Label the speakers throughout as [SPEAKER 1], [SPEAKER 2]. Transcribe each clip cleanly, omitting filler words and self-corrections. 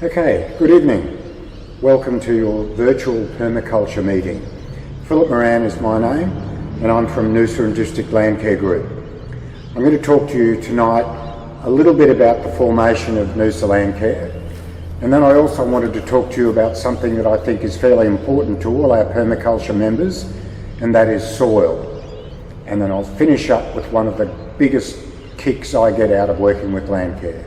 [SPEAKER 1] Okay, good evening. Welcome to your virtual permaculture meeting. Phil Moran is my name and I'm from Noosa and District Landcare Group. I'm going to talk to you tonight a little bit about the formation of Noosa Landcare, and then I also wanted to talk to you about something that I think is fairly important to all our permaculture members, and that is soil. And then I'll finish up with one of the biggest kicks I get out of working with Landcare.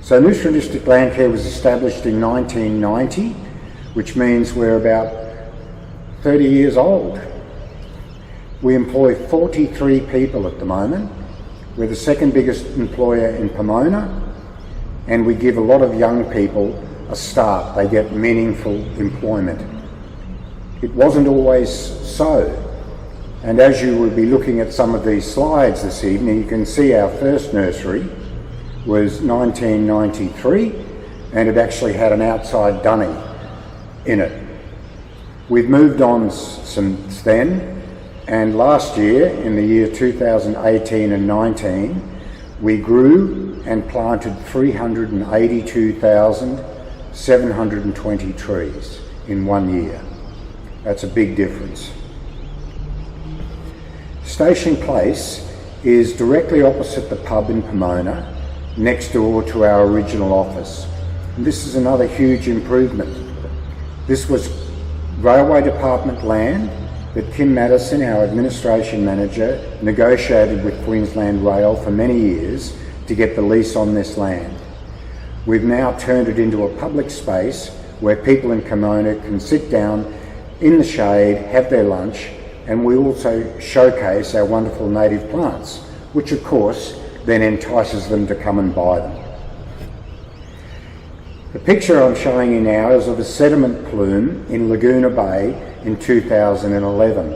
[SPEAKER 1] So Noosa and District Landcare was established in 1990, which means we're about 30 years old. We employ 43 people at the moment. We're the second biggest employer in Pomona, and we give a lot of young people a start. They get meaningful employment. It wasn't always so, and as you will be looking at some of these slides this evening, you can see our first nursery was 1993, and it actually had an outside dunny in it. We've moved on since then, and last year, in the year 2018 and 19, we grew and planted 382,720 trees in 1 year. That's a big difference. Station Place is directly opposite the pub in Pomona, next door to our original office. And this is another huge improvement. This was Railway Department land that Kim Madison, our administration manager, negotiated with Queensland Rail for many years to get the lease on this land. We've now turned it into a public space where people in Pomona can sit down in the shade, have their lunch, and we also showcase our wonderful native plants, which of course then entices them to come and buy them. The picture I'm showing you now is of a sediment plume in Laguna Bay in 2011.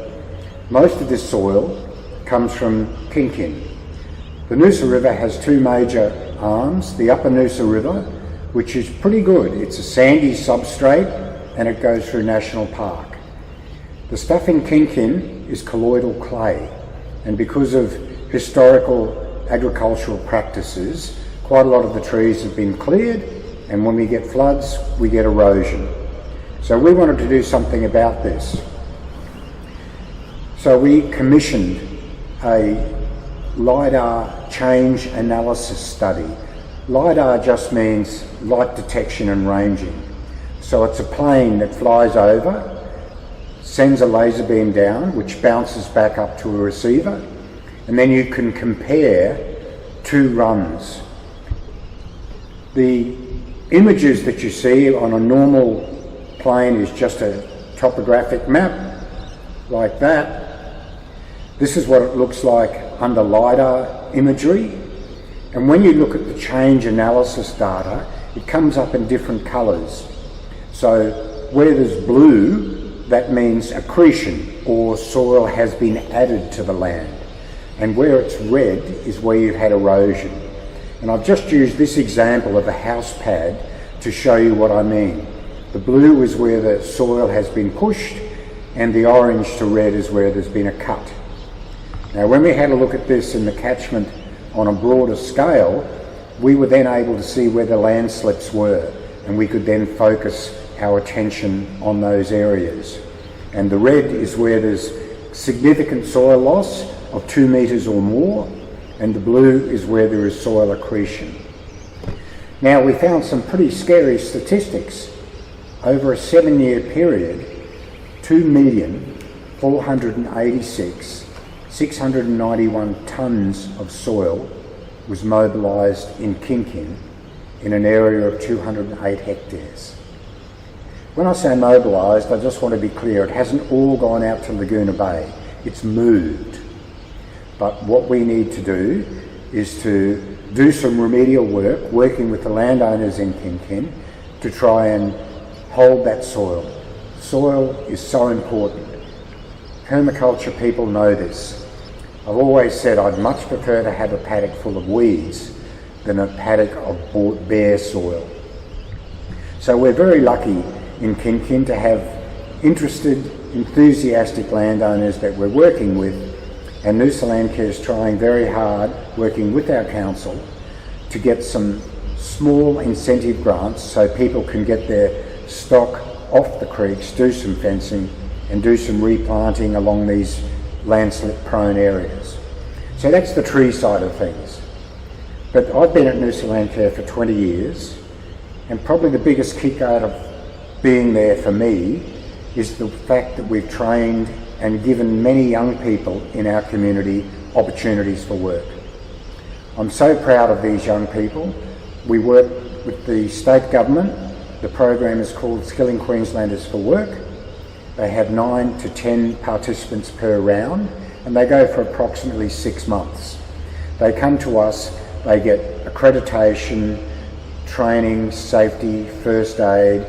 [SPEAKER 1] Most of this soil comes from Kinkin. The Noosa River has two major arms, the Upper Noosa River, which is pretty good. It's a sandy substrate and it goes through National Park. The stuff in Kinkin is colloidal clay, and because of historical agricultural practices, quite a lot of the trees have been cleared, and when we get floods, we get erosion. So we wanted to do something about this. So we commissioned a LiDAR change analysis study. LiDAR just means light detection and ranging. So it's a plane that flies over, sends a laser beam down, which bounces back up to a receiver, and then you can compare two runs. The images that you see on a normal plane is just a topographic map, like that. This is what it looks like under LiDAR imagery. And when you look at the change analysis data, it comes up in different colours. So where there's blue, that means accretion, or soil has been added to the land. And where it's red is where you've had erosion. And I've just used this example of a house pad to show you what I mean. The blue is where the soil has been pushed, and the orange to red is where there's been a cut. Now, when we had a look at this in the catchment on a broader scale, we were then able to see where the landslips were, and we could then focus our attention on those areas. And the red is where there's significant soil loss of 2 metres or more, and the blue is where there is soil accretion. Now, we found some pretty scary statistics. Over a 7-year period, 2,486,691 tonnes of soil was mobilised in Kinkin in an area of 208 hectares. When I say mobilised, I just want to be clear, it hasn't all gone out to Laguna Bay, it's moved. But what we need to do is to do some remedial work, working with the landowners in Kinkin to try and hold that soil. Soil is so important. Permaculture people know this. I've always said I'd much prefer to have a paddock full of weeds than a paddock of bare soil. So we're very lucky in Kinkin to have interested, enthusiastic landowners that we're working with, and Noosa Landcare is trying very hard, working with our council, to get some small incentive grants so people can get their stock off the creeks, do some fencing and do some replanting along these landslip prone areas. So that's the tree side of things. But I've been at Noosa Landcare for 20 years, and probably the biggest kick out of being there for me is the fact that we've trained and given many young people in our community opportunities for work. I'm so proud of these young people. We work with the state government. The program is called Skilling Queenslanders for Work. They have 9 to 10 participants per round, and they go for approximately 6 months. They come to us, they get accreditation, training, safety, first aid,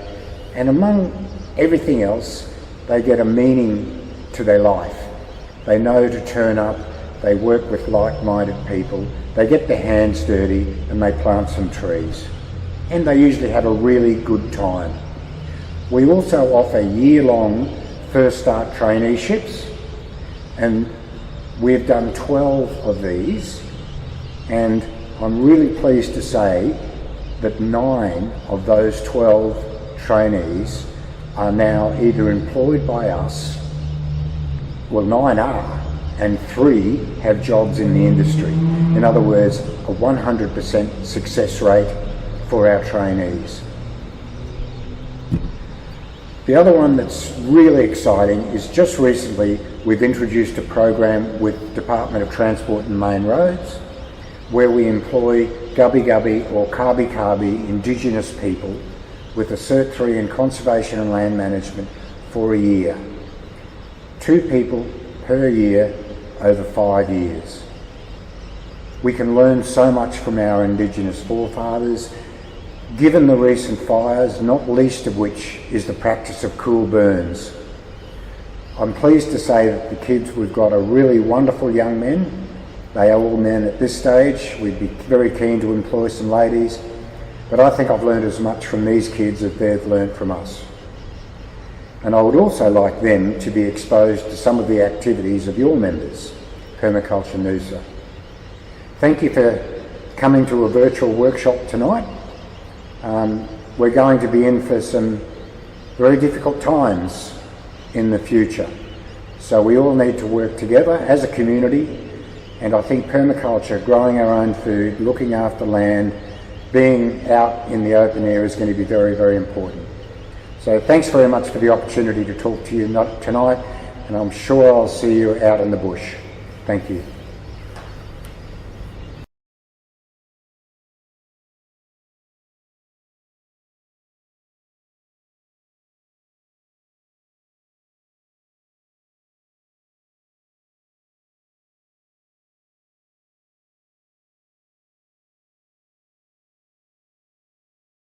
[SPEAKER 1] and among everything else, they get a meaning to their life. They know to turn up, they work with like-minded people, they get their hands dirty and they plant some trees. And they usually have a really good time. We also offer year-long First Start traineeships, and we've done 12 of these, and I'm really pleased to say that 9 of those 12 trainees are now either employed by us, well 9 are, and 3 have jobs in the industry. In other words, a 100% success rate for our trainees. The other one that's really exciting is just recently we've introduced a program with Department of Transport and Main Roads where we employ Gubbi Gubbi or Kabi Kabi Indigenous people with a Cert 3 in Conservation and Land Management for a year. 2 people per year over 5 years. We can learn so much from our Indigenous forefathers, given the recent fires, not least of which is the practice of cool burns. I'm pleased to say that the kids, we've got a really wonderful young men. They are all men at this stage. We'd be very keen to employ some ladies, but I think I've learned as much from these kids as they've learned from us. And I would also like them to be exposed to some of the activities of your members, Permaculture Noosa. Thank you for coming to a virtual workshop tonight. We're going to be in for some very difficult times in the future. So we all need to work together as a community, and I think permaculture, growing our own food, looking after land, being out in the open air is going to be very, very important. So thanks very much for the opportunity to talk to you tonight, and I'm sure I'll see you out in the bush. Thank you.